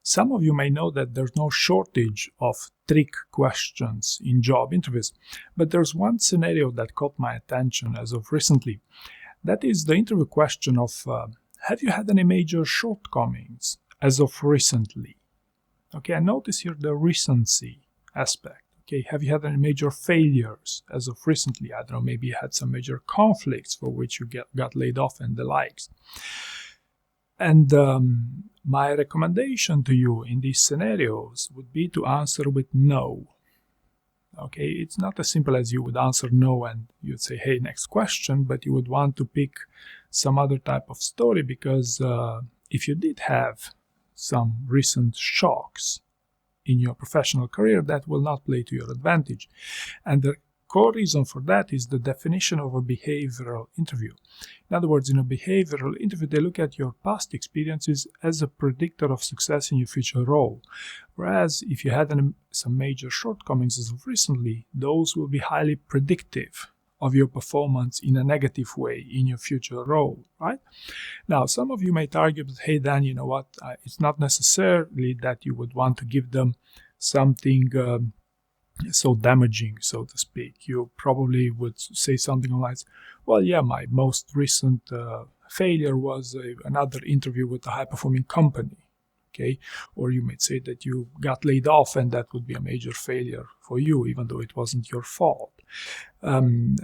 Some of you may know that there's no shortage of trick questions in job interviews, but there's one scenario that caught my attention as of recently. That is the interview question of, have you had any major shortcomings as of recently? Okay, I notice here the recency aspect. Okay, have you had any major failures as of recently? I don't know, maybe you had some major conflicts for which you got laid off and the likes. And my recommendation to you in these scenarios would be to answer with no. Okay, it's not as simple as you would answer no and you'd say, hey, next question, but you would want to pick some other type of story because if you did have some recent shocks in your professional career, that will not play to your advantage. And the core reason for that is the definition of a behavioral interview. In other words, in a behavioral interview, they look at your past experiences as a predictor of success in your future role. Whereas if you had some major shortcomings as of recently, those will be highly predictive of your performance in a negative way in your future role, right? Now, some of you might argue that, hey, Dan, you know what? It's not necessarily that you would want to give them something so damaging, so to speak. You probably would say something like, well, yeah, my most recent failure was another interview with a high-performing company. Okay, or you might say that you got laid off and that would be a major failure for you, even though it wasn't your fault. In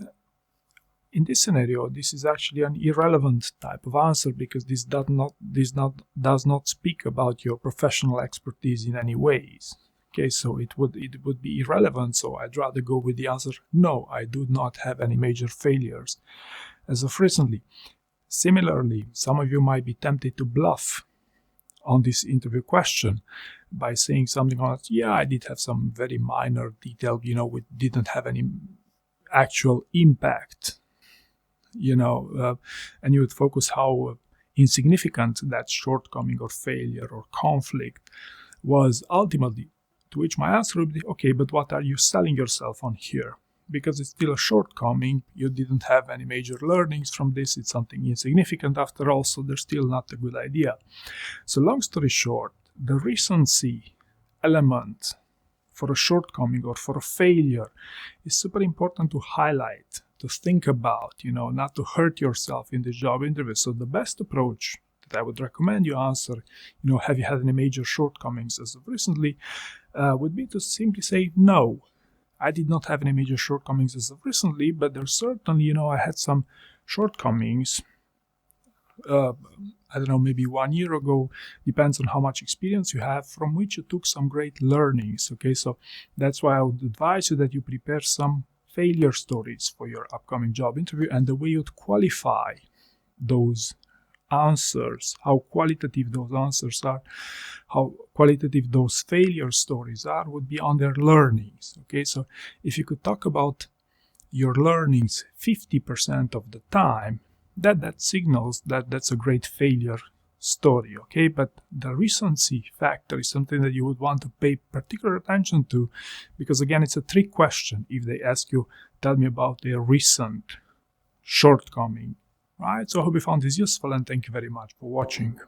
this scenario, this is actually an irrelevant type of answer because this does not speak about your professional expertise in any ways. Okay, so it would be irrelevant. So I'd rather go with the answer, no, I do not have any major failures as of recently. Similarly, some of you might be tempted to bluff on this interview question by saying something like, yeah, I did have some very minor detail, it didn't have any actual impact, and you would focus how insignificant that shortcoming or failure or conflict was ultimately, to which my answer would be, okay, but what are you selling yourself on here? Because it's still a shortcoming, you didn't have any major learnings from this, it's something insignificant after all, so there's still not a good idea. So long story short, the recency element for a shortcoming or for a failure is super important to highlight, to think about, not to hurt yourself in the job interview. So the best approach that I would recommend you answer, have you had any major shortcomings as of recently, would be to simply say no. I did not have any major shortcomings as of recently, but there's certainly, I had some shortcomings, I don't know, maybe 1 year ago, depends on how much experience you have, from which you took some great learnings, okay? So that's why I would advise you that you prepare some failure stories for your upcoming job interview, and the way you'd qualify those answers, how qualitative those answers are, how qualitative those failure stories are, would be on their learnings. Okay, so if you could talk about your learnings 50% of the time, that signals that that's a great failure story. Okay, but the recency factor is something that you would want to pay particular attention to, because again, it's a trick question. If they ask you, tell me about a recent shortcoming. Right, so I hope you found this useful, and thank you very much for watching.